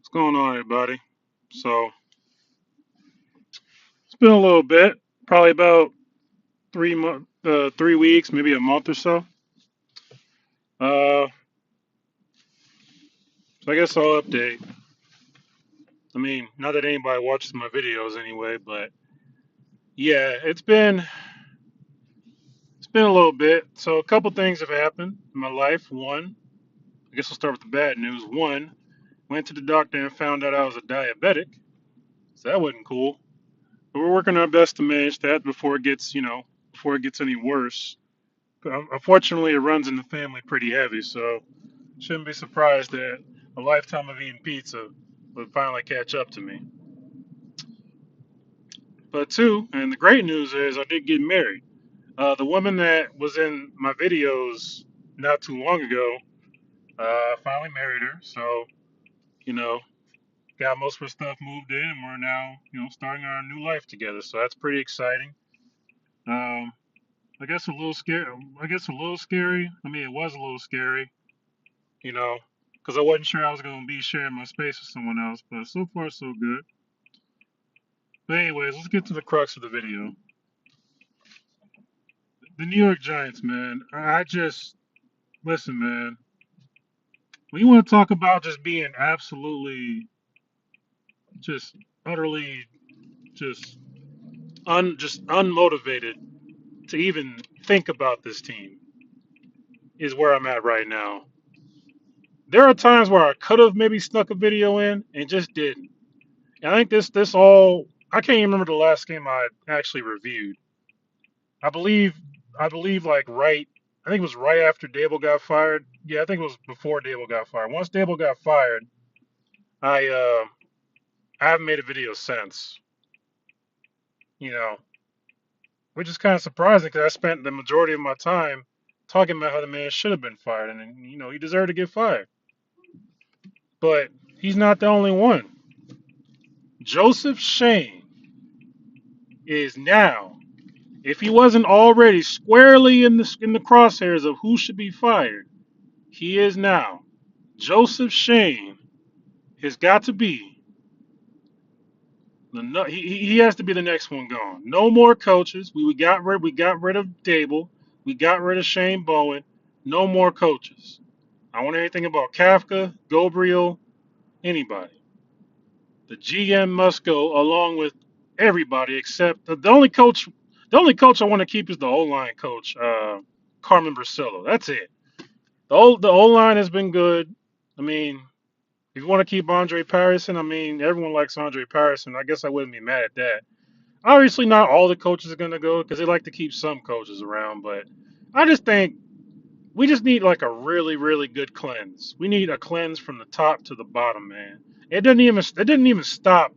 What's going on, everybody? So it's been a little bit, probably about 3 weeks, maybe a month or so. Uh, so I guess I'll update. I mean, not that anybody watches my videos anyway, but yeah, it's been a little bit. So a couple things have happened in my life. One, I guess I'll start with the bad news. One, went to the doctor and found out I was a diabetic. So that wasn't cool. But we're working our best to manage that before it gets any worse. Unfortunately, it runs in the family pretty heavy, so shouldn't be surprised that a lifetime of eating pizza would finally catch up to me. But two, and the great news is I did get married. The woman that was in my videos not too long ago, I finally married her. So, you know, got most of her stuff moved in, and we're now, starting our new life together. So that's pretty exciting. Um, I guess a little scary. I guess a little scary. I mean, it was a little scary, you know, because I wasn't sure I was going to be sharing my space with someone else. But so far, so good. But anyways, let's get to the crux of the video. The New York Giants, man. I just listen, man. When you want to talk about just being absolutely, just utterly, just just unmotivated to even think about this team, is where I'm at right now. There are times where I could have maybe snuck a video in and just didn't. And I think this all. I can't even remember the last game I actually reviewed. I believe like right. I think it was right after Dable got fired. Yeah, I think it was before Dable got fired. Once Dable got fired, I uh I haven't made a video since. You know, which is kind of surprising because I spent the majority of my time talking about how the man should have been fired and he deserved to get fired. But he's not the only one. Joseph Shane is now, if he wasn't already squarely in the crosshairs of who should be fired, he is now. Joseph Shane has got to be he has to be the next one gone. No more coaches. We got rid of Dable. We got rid of Shane Bowen. No more coaches. I want anything about Kafka, Gabriel, anybody. The GM must go along with everybody except the only coach. The only coach I want to keep is the O line coach, Carmen Brasillo. That's it. The O line has been good. I mean, if you want to keep Andre Patterson, I mean, everyone likes Andre Patterson. I guess I wouldn't be mad at that. Obviously, not all the coaches are going to go because they like to keep some coaches around, but I just think we just need like a really, really good cleanse. We need a cleanse from the top to the bottom, man. It didn't even stop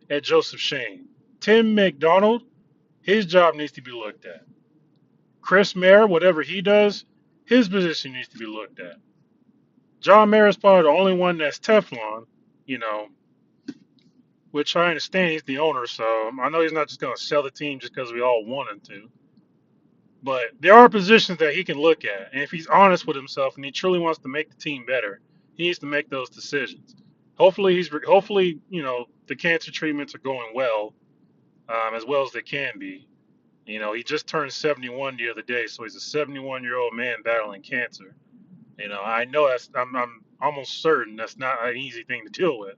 at Joseph Shane. Tim McDonald, his job needs to be looked at. Chris Mayer, whatever he does, his position needs to be looked at. John Mayer's probably the only one that's Teflon, you know, which I understand he's the owner, so I know he's not just going to sell the team just because we all want him to. But there are positions that he can look at, and if he's honest with himself and he truly wants to make the team better, he needs to make those decisions. Hopefully the cancer treatments are going as well as they can be. He just turned 71 the other day, so he's a 71-year-old man battling cancer. I know I'm almost certain that's not an easy thing to deal with.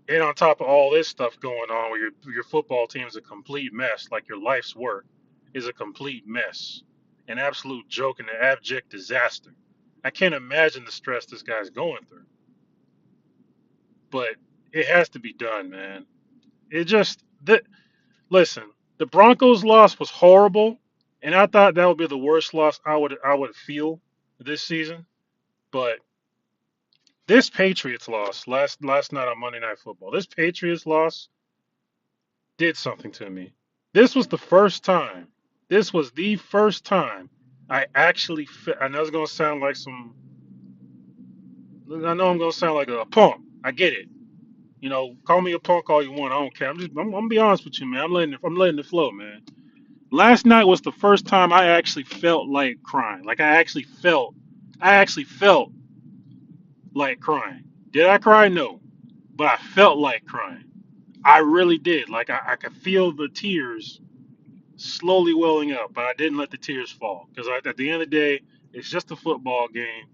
And on top of all this stuff going on, where your football team is a complete mess, like your life's work is a complete mess, an absolute joke and an abject disaster. I can't imagine the stress this guy's going through, but it has to be done, man. It just that listen, the Broncos loss was horrible, and I thought that would be the worst loss I would feel this season. But this Patriots loss last night on Monday Night Football, this Patriots loss did something to me. This was the first time. This was the first time I actually. I know it's gonna sound like some. I know I'm gonna sound like a punk. I get it. Call me a punk all you want. I don't care. I'm gonna be honest with you, man. I'm letting it flow, man. Last night was the first time I actually felt like crying. Like I actually felt like crying. Did I cry? No, but I felt like crying. I really did. Like I could feel the tears slowly welling up, but I didn't let the tears fall because at the end of the day, it's just a football game.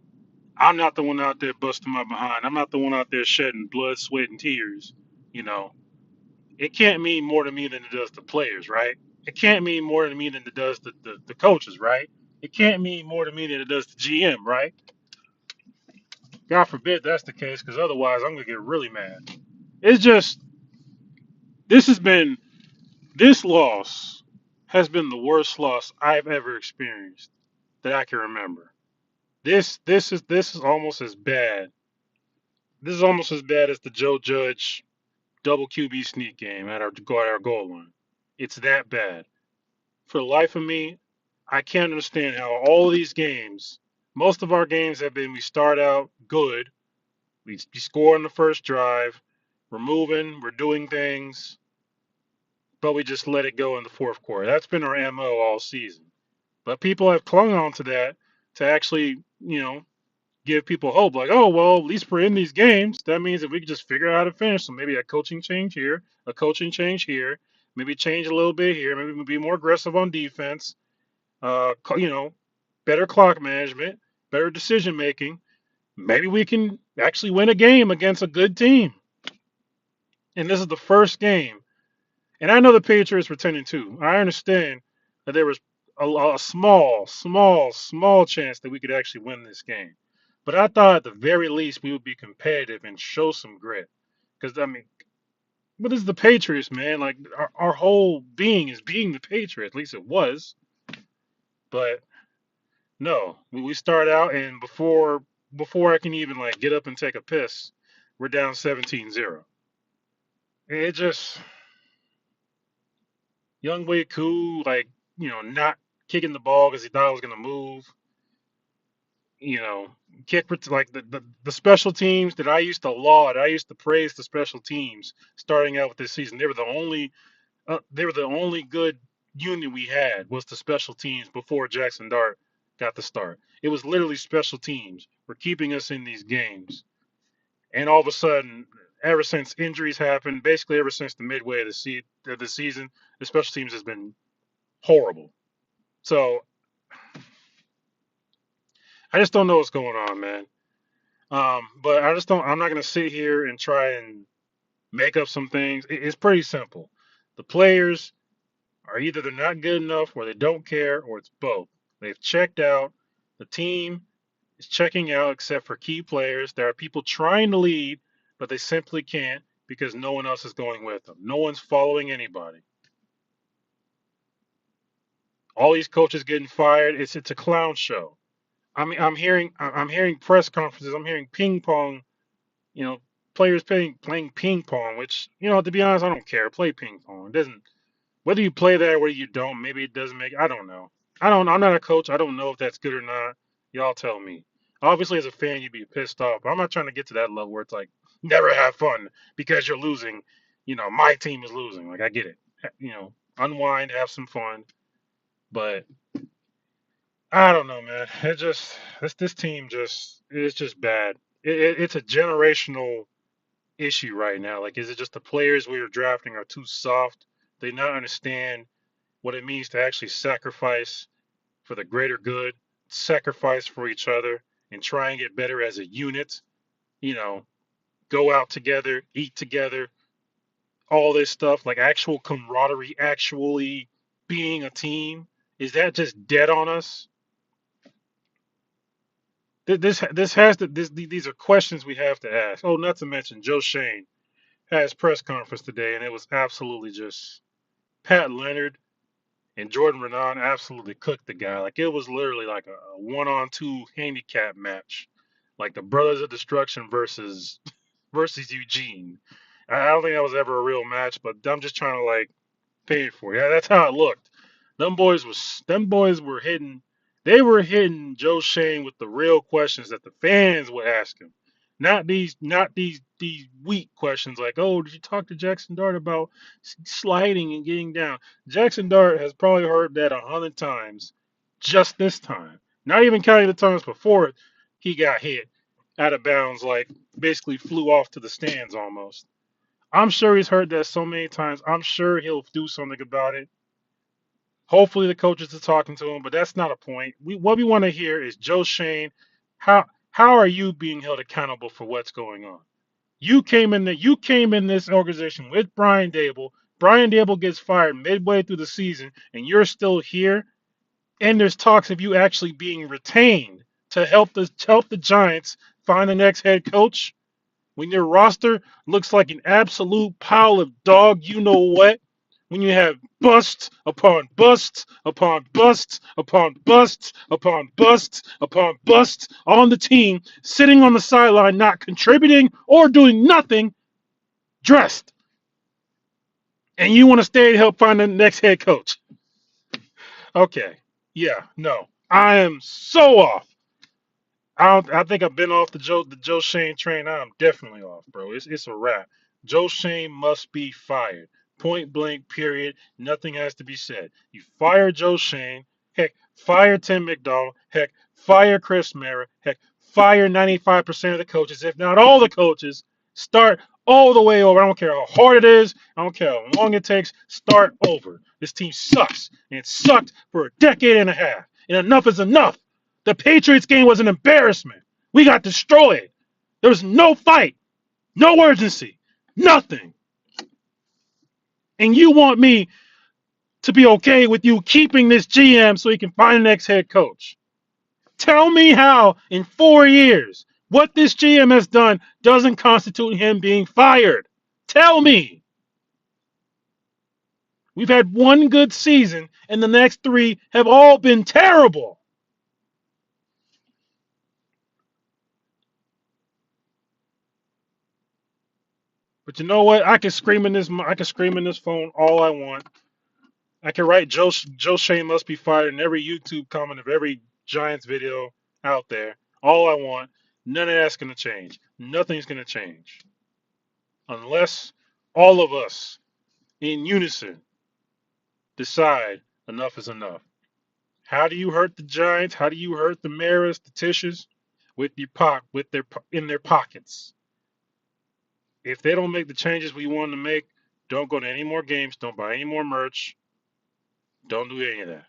I'm not the one out there busting my behind. I'm not the one out there shedding blood, sweat, and tears. You know, it can't mean more to me than it does to players, right? It can't mean more to me than it does to the coaches, right? It can't mean more to me than it does to GM, right? God forbid that's the case, because otherwise I'm gonna get really mad. It's just this has been this loss has been the worst loss I've ever experienced that I can remember. This is almost as bad. This is almost as bad as the Joe Judge double QB sneak game at our goal line. It's that bad. For the life of me, I can't understand how all of these games, most of our games have been we start out good, we score on the first drive, we're moving, we're doing things, but we just let it go in the fourth quarter. That's been our MO all season. But people have clung on to that to actually, give people hope. Like, oh, well, at least we're in these games. That means if we could just figure out how to finish. So maybe a coaching change here, a coaching change here, maybe change a little bit here, maybe be more aggressive on defense, uh, you know, better clock management, better decision making. Maybe we can actually win a game against a good team. And this is the first game. And I know the Patriots were 10-2. I understand that there was a small chance that we could actually win this game. But I thought at the very least we would be competitive and show some grit. Because, I mean, what is the Patriots, man? Like, our whole being is being the Patriots. At least it was. But no, we start out, and before I can even, like, get up and take a piss, we're down 17-0. It just, Young Wei Koo, like, not kicking the ball because he thought it was going to move. You know, like the special teams that I used to laud. I used to praise the special teams starting out with this season. They were the only good unit we had was the special teams before Jackson Dart got the start. It was literally special teams were keeping us in these games. And all of a sudden, ever since injuries happened, basically ever since the midway of the season, the special teams has been horrible. So I just don't know what's going on, man. But I just don't. I'm not gonna sit here and try and make up some things. It's pretty simple. The players are either they're not good enough, or they don't care, or it's both. They've checked out. The team is checking out, except for key players. There are people trying to lead, but they simply can't because no one else is going with them. No one's following anybody. All these coaches getting fired. It's a clown show. I'm hearing press conferences. I'm hearing ping pong, you know, players playing ping pong, which, to be honest, I don't care. Play ping pong. It doesn't Whether you play that or whether you don't, maybe it doesn't make. I don't know. I'm not a coach. I don't know if that's good or not. Y'all tell me. Obviously, as a fan, you'd be pissed off. But I'm not trying to get to that level where it's like never have fun because you're losing. My team is losing. Like, I get it. Unwind, have some fun. But I don't know, man. It just this team just it's just bad. It's a generational issue right now. Like, is it just the players we are drafting are too soft? They not understand what it means to actually sacrifice for the greater good, sacrifice for each other, and try and get better as a unit. You know, go out together, eat together, all this stuff, like actual camaraderie, actually being a team. Is that just dead on us? This has to this these are questions we have to ask. Oh, not to mention Joe Shane had his press conference today, and it was absolutely just Pat Leonard and Jordan Renan absolutely cooked the guy. Like, it was literally like a one-on-two handicap match, like the Brothers of Destruction versus Eugene. I don't think that was ever a real match, but I'm just trying to, like, paid for. Yeah, that's how it looked. Them boys were hitting. They were hitting Joe Shane with the real questions that the fans would ask him, not these weak questions like, "Oh, did you talk to Jackson Dart about sliding and getting down?" Jackson Dart has probably heard that 100 times, just this time. Not even counting the times before he got hit. out of bounds, like basically flew off to the stands almost. I'm sure he's heard that so many times. I'm sure he'll do something about it. Hopefully the coaches are talking to him, but that's not a point. What we want to hear is Joe Shane. How are you being held accountable for what's going on? You came in this organization with Brian Dable. Brian Dable gets fired midway through the season, and you're still here. And there's talks of you actually being retained to help the Giants find the next head coach. When your roster looks like an absolute pile of dog, you know what? When you have busts upon busts upon busts upon busts upon busts upon busts on the team, sitting on the sideline, not contributing or doing nothing, dressed, and you want to stay to help find the next head coach. Okay, yeah, no, I am so off. I think I've been off the Joe Shane train. I'm definitely off, bro. It's a wrap. Joe Shane must be fired. Point blank. Period. Nothing has to be said. You fire Joe Shane. Heck, fire Tim McDonald. Heck, fire Chris Mara. Heck, fire 95% of the coaches, if not all the coaches. Start all the way over. I don't care how hard it is. I don't care how long it takes. Start over. This team sucks, and it sucked for a decade and a half. And enough is enough. The Patriots game was an embarrassment. We got destroyed. There was no fight, no urgency, nothing. And you want me to be okay with you keeping this GM so he can find the next head coach. Tell me how, in 4 years, what this GM has done doesn't constitute him being fired. Tell me. We've had one good season, and the next three have all been terrible. But you know what? I can scream in this. I can scream in this phone all I want. I can write Joe Shane must be fired in every YouTube comment of every Giants video out there. All I want. None of that's gonna change. Nothing's gonna change unless all of us in unison decide enough is enough. How do you hurt the Giants? How do you hurt the Maras, the Tishes? With their in their pockets. If they don't make the changes we want them to make, don't go to any more games. Don't buy any more merch. Don't do any of that.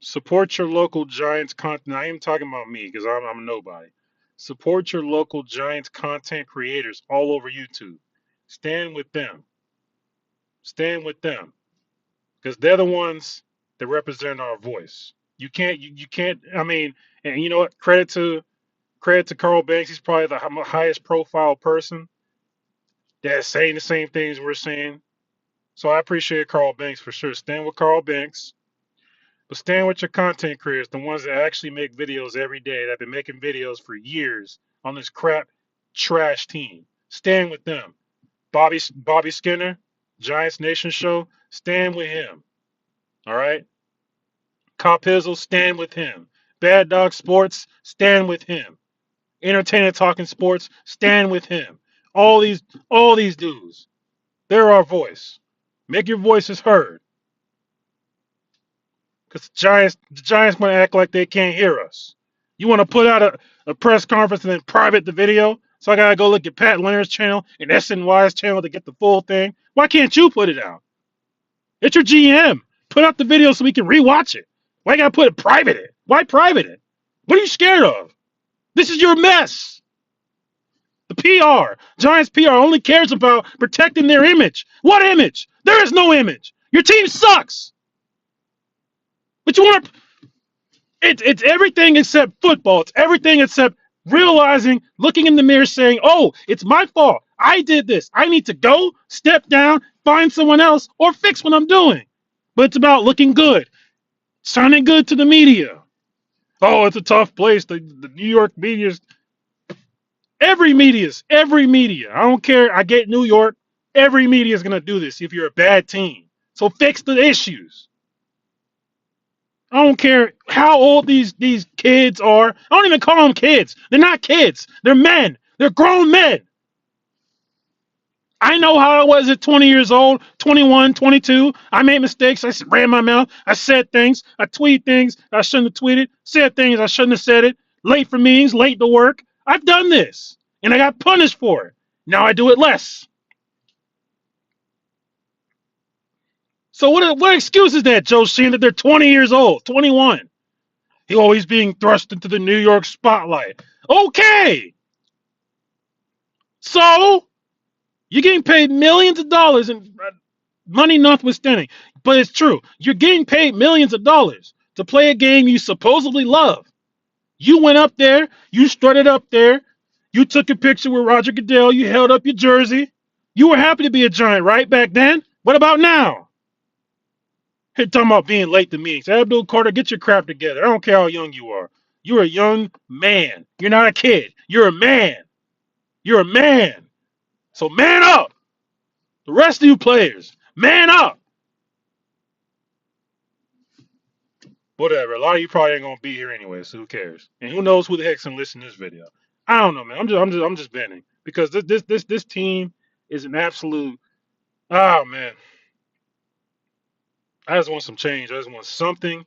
Support your local Giants content. I am talking about me because I'm a nobody. Support your local Giants content creators all over YouTube. Stand with them. Stand with them because they're the ones that represent our voice. You can't. I mean, and you know what? Credit to Carl Banks. He's probably the highest profile person that's saying the same things we're saying. So I appreciate Carl Banks for sure. Stand with Carl Banks. But stand with your content creators, the ones that actually make videos every day, that have been making videos for years on this crap trash team. Stand with them. Bobby Skinner, Giants Nation Show, stand with him. All right? Cop Hizzle, stand with him. Bad Dog Sports, stand with him. Entertainer Talking Sports, stand with him. All these dudes, they're our voice. Make your voices heard. Because the Giants want to act like they can't hear us. You want to put out a press conference and then private the video? So I gotta go look at Pat Leonard's channel and SNY's channel to get the full thing. Why can't you put it out? It's your GM. Put out the video so we can rewatch it. Why you gotta put it private it? Why private it? What are you scared of? This is your mess. The PR. Giants PR only cares about protecting their image. What image? There is no image. Your team sucks. But you want to it's everything except football. It's everything except realizing, looking in the mirror, saying, "Oh, it's my fault. I did this. I need to go, step down, find someone else, or fix what I'm doing." But it's about looking good, sounding good to the media. Oh, it's a tough place. The New York media's every media. I don't care. I get New York. Every media is gonna do this if you're a bad team. So fix the issues. I don't care how old these kids are. I don't even call them kids. They're not kids. They're men. They're grown men. I know how I was at 20 years old, 21, 22. I made mistakes. I ran my mouth. I said things. I tweeted things I shouldn't have tweeted. Said things I shouldn't have said it. Late for meetings, late to work. I've done this, and I got punished for it. Now I do it less. So what excuse is that, Joe Sheen, that they're 20 years old, 21? He always being thrust into the New York spotlight. Okay, so you're getting paid millions of dollars, and money notwithstanding, but it's true. You're getting paid millions of dollars to play a game you supposedly love. You went up there, you strutted up there, you took a picture with Roger Goodell, you held up your jersey. You were happy to be a Giant, right, back then? What about now? Here talking about being late to meetings. Abdul Carter, get your crap together. I don't care how young you are. You're a young man. You're not a kid. You're a man. You're a man. So man up. The rest of you players, man up. Whatever. A lot of you probably ain't gonna be here anyway, so who cares? And who knows who the heck's gonna listen to this video? I don't know, man. I'm just venting because this team is an absolute. Oh man, I just want some change. I just want something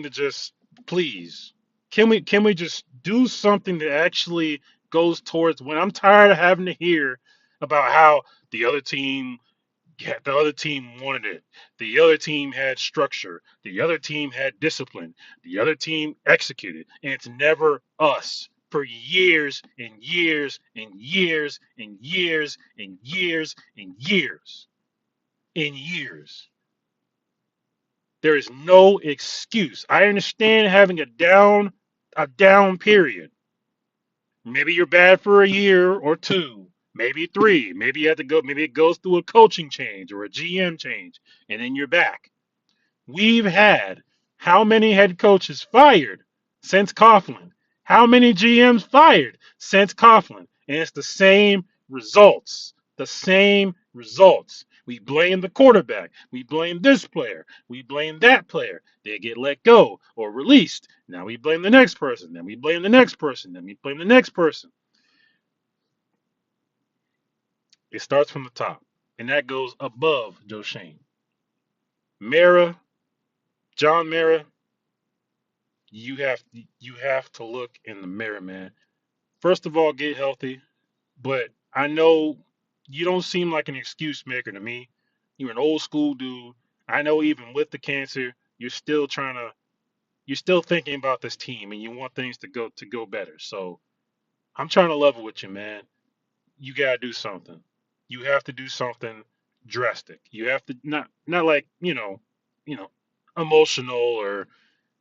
to just please. Can we just do something that actually goes towards when I'm tired of having to hear about how the other team. Yeah, the other team wanted it. The other team had structure. The other team had discipline. The other team executed. And it's never us for years and years and years and years and years and years and years. There is no excuse. I understand having a down period. Maybe you're bad for a year or two, maybe three. Maybe you have to go. Maybe it goes through a coaching change or a GM change, and then you're back. We've had how many head coaches fired since Coughlin? How many GMs fired since Coughlin? And it's the same results. The same results. We blame the quarterback. We blame this player. We blame that player. They get let go or released. Now we blame the next person. Then we blame the next person. Then we blame the next person. It starts from the top, and that goes above Joe Shane. Mara, John Mara, you have to look in the mirror, man. First of all, get healthy. But I know you don't seem like an excuse maker to me. You're an old school dude. I know even with the cancer, you're still thinking about this team and you want things to go better. So I'm trying to level with you, man. You gotta do something. You have to do something drastic. You have to not like, you know, emotional or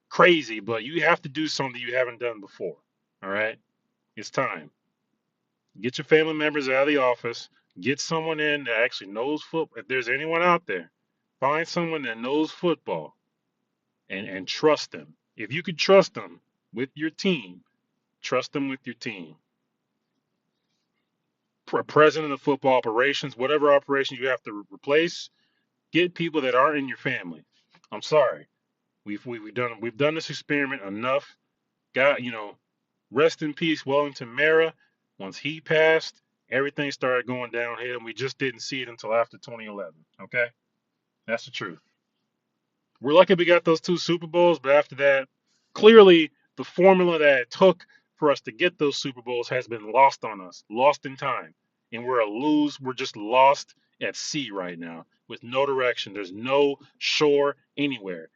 crazy, but you have to do something you haven't done before. All right? It's time. Get your family members out of the office. Get someone in that actually knows football. If there's anyone out there, find someone that knows football and trust them. If you could trust them with your team, trust them with your team. President of football operations, whatever operations you have to replace, get people that aren't in your family. I'm sorry. We've done this experiment enough. God, rest in peace, Wellington Mara. Once he passed, everything started going downhill, and we just didn't see it until after 2011. Okay, that's the truth. We're lucky we got those two Super Bowls, but after that, clearly the formula that it took for us to get those Super Bowls has been lost on us, lost in time, and we're just lost at sea right now with no direction. There's no shore anywhere.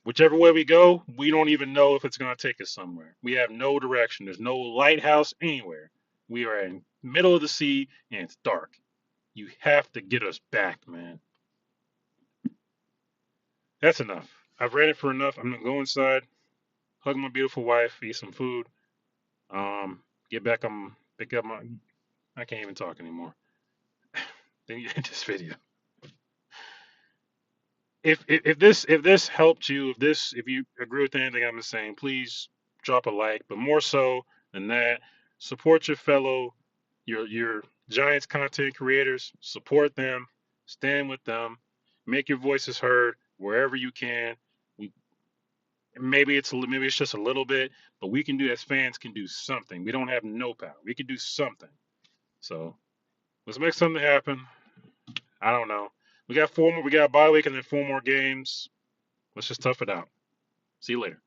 Whichever way we go, we don't even know if it's going to take us somewhere. We have no direction. There's no lighthouse anywhere. We are in the middle of the sea and it's dark. You have to get us back, man. That's enough. I've read it for enough. I'm gonna go inside, hug my beautiful wife, eat some food, get back on, pick up my. I can't even talk anymore. Then you end this video. If this helped you, if you agree with anything I'm saying, please drop a like. But more so than that, support your fellow your Giants content creators. Support them, stand with them, make your voices heard wherever you can. We, maybe it's just a little bit, but we can do as fans can do something. We don't have no power. We can do something. So let's make something happen. I don't know. We got 4 more. We got a bye week and then 4 more games. Let's just tough it out. See you later.